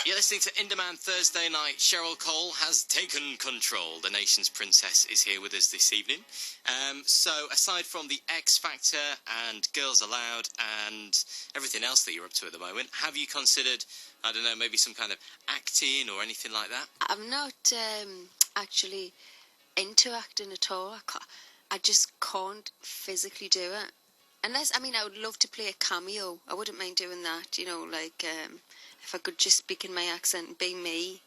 You're listening to In Demand Thursday night. Cheryl Cole has taken control. The nation's princess is here with us this evening. So aside from the X Factor and Girls Aloud and everything else that you're up to at the moment, have you considered, I don't know, maybe some kind of acting or anything like that? I'm not actually into acting at all. I just can't physically do it. Unless, I mean, I would love to play a cameo. I wouldn't mind doing that, you know, like if I could just speak in my accent and be me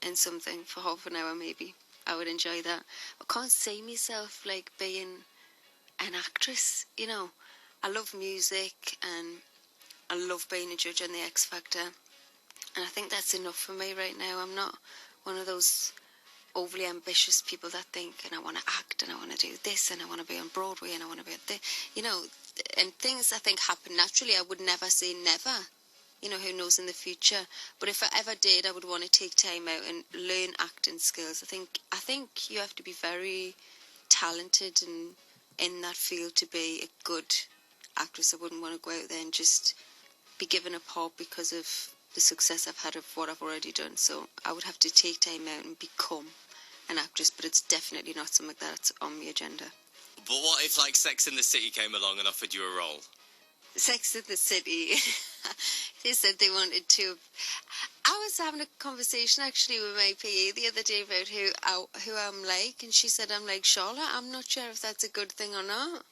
in something for half an hour maybe. I would enjoy that. I can't see myself like being an actress, you know. I love music and I love being a judge on the X Factor. And I think that's enough for me right now. I'm not one of those overly ambitious people that think, and I want to act, and I want to do this, and I want to be on Broadway, and I want to be at this, you know, and things I think happen naturally. I would never say never, you know, who knows in the future. But if I ever did, I would want to take time out and learn acting skills. I think you have to be very talented and in that field to be a good actress. I wouldn't want to go out there and just be given a part because of the success I've had of what I've already done. So I would have to take time out and become an actress, but it's definitely not something that's on my agenda. But what if, like, Sex and the City came along and offered you a role? Sex and the City. They said they wanted to. I was having a conversation actually with my PA the other day about who I'm like, and she said I'm like Charlotte. I'm not sure if that's a good thing or not.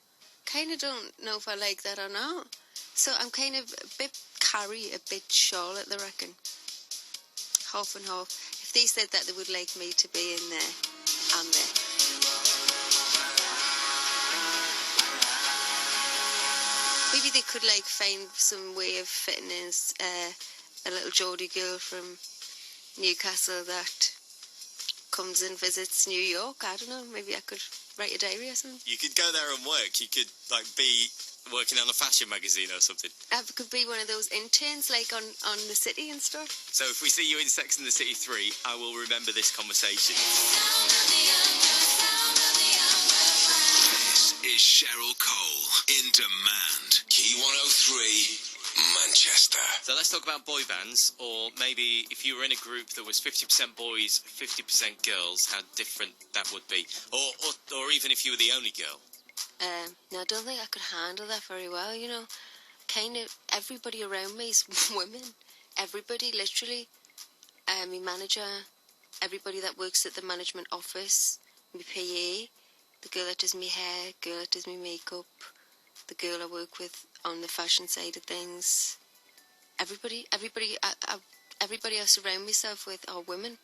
Kind of don't know if I like that or not. So I'm kind of a bit Carrie, a bit Charlotte, I reckon. Half and half. If they said that they would like me to be in there, I'm there. Maybe they could like find some way of fitting in a little Geordie girl from Newcastle that comes and visits New York. I don't know, maybe I could write a diary or something. You could go there and work. You could, like, be working on a fashion magazine or something. I could be one of those interns, like on the City and stuff. So if we see you in Sex and the City 3, I will remember this conversation. This is Cheryl Cole, In Demand. Key 103, Manchester. So let's talk about boy bands, or maybe if you were in a group that was 50% boys, 50% girls, how different that would be. Or even if you were the only girl. No, I don't think I could handle that very well, you know. Kind of everybody around me is women. Everybody, literally. My manager, everybody that works at the management office, my PA, the girl that does my hair, girl that does my makeup, the girl I work with on the fashion side of things. Everybody I surround myself with are women.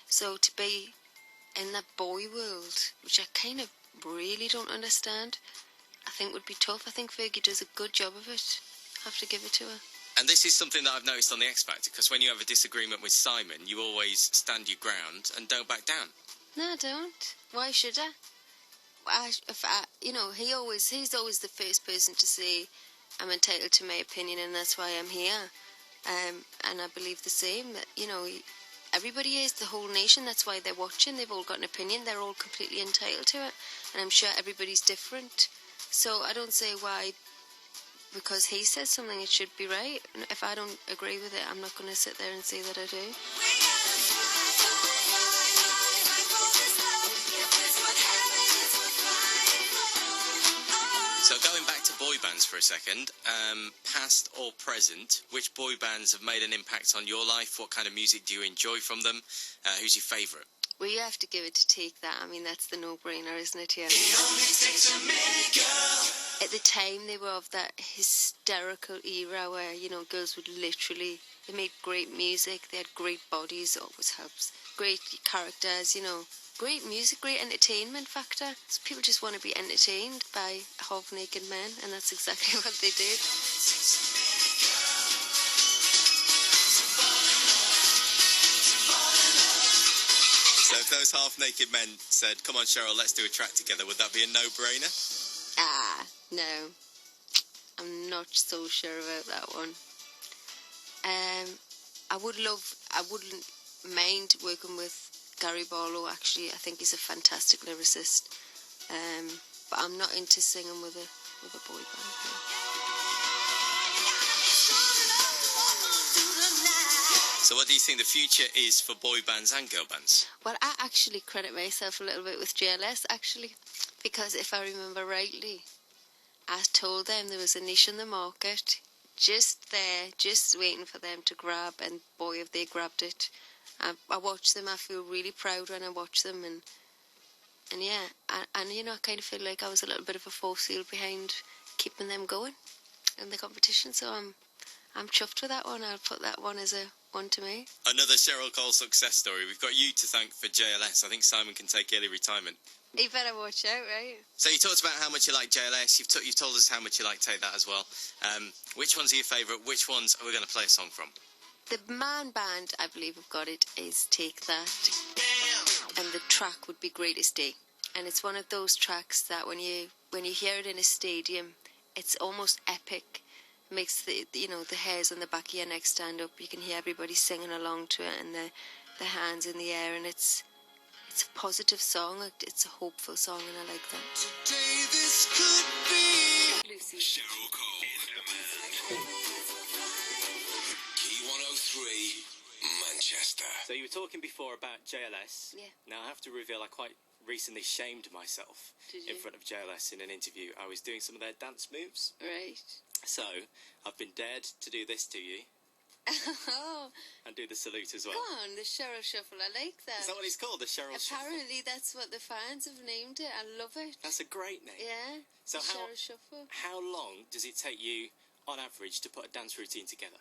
So to be in that boy world, which I kind of really don't understand, I think would be tough. I think Fergie does a good job of it. I have to give it to her. And this is something that I've noticed on the X Factor, because when you have a disagreement with Simon, you always stand your ground and don't back down. No, I don't. Why should I? You know, he's always the first person to say I'm entitled to my opinion, and that's why I'm here. And I believe the same. That, you know, everybody is, the whole nation. That's why they're watching. They've all got an opinion. They're all completely entitled to it, and I'm sure everybody's different. So I don't say why, because he says something, it should be right. And if I don't agree with it, I'm not going to sit there and say that I do. So going back to boy bands for a second, past or present, which boy bands have made an impact on your life? What kind of music do you enjoy from them? Who's your favourite? Well, you have to give it to Take That. I mean, that's the no-brainer, isn't it? Yeah. It only takes a minute, girl. At the time, they were of that hysterical era where, you know, girls would literally, they made great music, they had great bodies, always helps, great characters, you know, great music, great entertainment factor. So people just want to be entertained by half-naked men, and that's exactly what they did. So if those half-naked men said, come on, Cheryl, let's do a track together, would that be a no-brainer? No. I'm not so sure about that one. I wouldn't mind working with Gary Barlow, actually. I think he's a fantastic lyricist. But I'm not into singing with a boy band. No. So what do you think the future is for boy bands and girl bands? Well, I actually credit myself a little bit with JLS, actually, because if I remember rightly, I told them there was a niche in the market, just there, just waiting for them to grab, and boy, have they grabbed it. I watch them, I feel really proud when I watch them, and yeah, and you know, I kind of feel like I was a little bit of a force field behind keeping them going in the competition, so I'm chuffed with that one. I'll put that one as a one to me. Another Cheryl Cole success story. We've got you to thank for JLS. I think Simon can take early retirement. You better watch out, right? So you talked about how much you like JLS. You've told us how much you like Take That as well. Which one's your favourite? Which ones are we going to play a song from? The man band, I believe, have got it, is Take That. And the track would be Greatest Day. And it's one of those tracks that when you hear it in a stadium, it's almost epic. Makes the hairs on the back of your neck stand up. You can hear everybody singing along to it, and the hands in the air, and it's a positive song. It's a hopeful song, and I like that. Today this could be Lucy. Cheryl Cole in demand. Key 103, Manchester. So you were talking before about JLS. Yeah. Now I have to reveal I quite recently shamed myself Did in you? front of JLS in an interview. I was doing some of their dance moves. Right. So I've been dared to do this to you Oh, and do the salute as well. go on, the Cheryl Shuffle. I like that. Is that what it's called? The Cheryl Shuffle? Apparently, that's what the fans have named it. I love it. That's a great name. Yeah. So the Cheryl Shuffle. how long does it take you, on average, to put a dance routine together?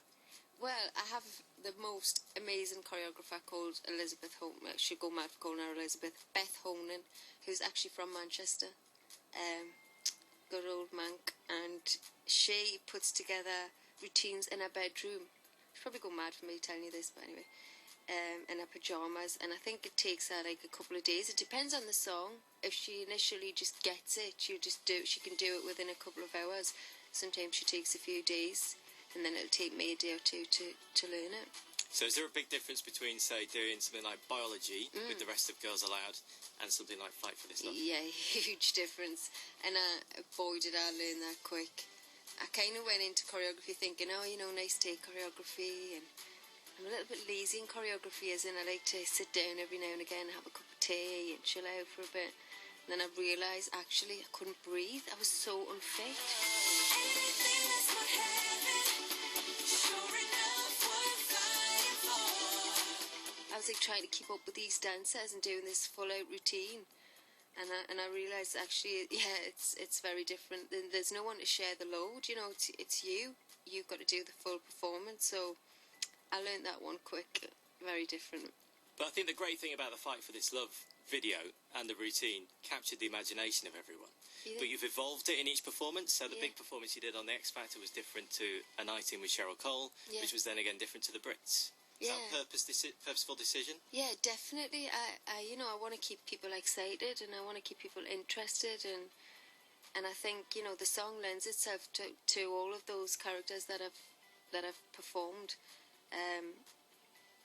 Well, I have the most amazing choreographer called Elizabeth Honan. I should go mad for calling her Elizabeth. Beth Honan, who's actually from Manchester. Good old Mank. And she puts together routines in her bedroom. She'd probably go mad for me telling you this, but anyway. In her pyjamas. And I think it takes her like a couple of days. It depends on the song. If she initially just gets it, she can do it within a couple of hours. Sometimes she takes a few days. And then it'll take me a day or two to learn it. So is there a big difference between, say, doing something like biology with the rest of Girls Aloud and something like Fight for This Love? Yeah, huge difference. And boy, did I learn that quick. I kind of went into choreography thinking, oh, nice take choreography. And I'm a little bit lazy in choreography, as in I like to sit down every now and again, have a cup of tea and chill out for a bit. And then I realised, actually, I couldn't breathe. I was so unfit. I was like trying to keep up with these dancers and doing this full out routine, and I realised actually, yeah, it's very different. There's no one to share the load. It's you. You've got to do the full performance. So I learned that one quick. Very different. But I think the great thing about the Fight for This Love video and the routine captured the imagination of everyone. Yeah. But you've evolved it in each performance. So the Yeah. big performance you did on the X Factor was different to A Night In with Cheryl Cole, Yeah. which was then again different to the Brits. Is Yeah. that a purposeful decision? Yeah, definitely. I want to keep people excited, and I want to keep people interested, and I think the song lends itself to all of those characters that I've performed, and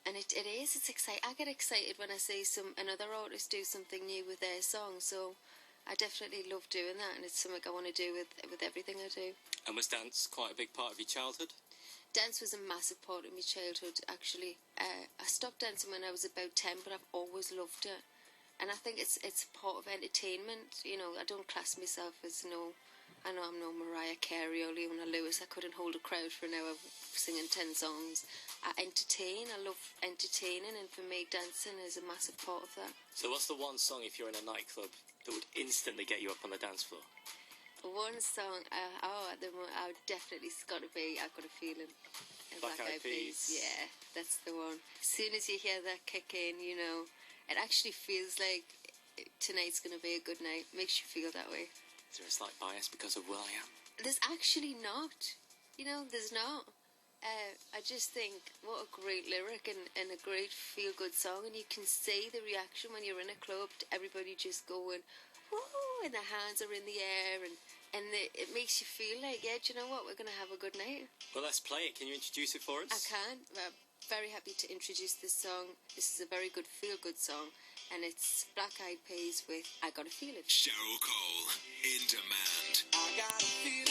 it's exciting. I get excited when I see another artist do something new with their song. So I definitely love doing that, and it's something I want to do with everything I do. And was dance quite a big part of your childhood? Dance was a massive part of my childhood, actually. I stopped dancing when I was about 10, but I've always loved it. And I think it's part of entertainment. I don't class myself as I know I'm no Mariah Carey or Leona Lewis. I couldn't hold a crowd for an hour singing 10 songs. I entertain. I love entertaining, and for me, dancing is a massive part of that. So what's the one song, if you're in a nightclub, that would instantly get you up on the dance floor? One song, at the moment, I would definitely got to be I've Got a Feeling. Black Eyed Peas. Yeah, that's the one. As soon as you hear that kick in, it actually feels like tonight's going to be a good night. Makes you feel that way. Is there a slight bias because of Will.i.am? There's actually not. There's not. I just think what a great lyric and a great feel-good song, and you can see the reaction when you're in a club, everybody just going, woo, and their hands are in the air, and it makes you feel like, yeah, do you know what, we're going to have a good night. Well, let's play it. Can you introduce it for us? I can. I'm very happy to introduce this song. This is a very good feel-good song, and it's Black Eyed Peas with I Got a Feeling. Cheryl Cole in demand. I got a feeling.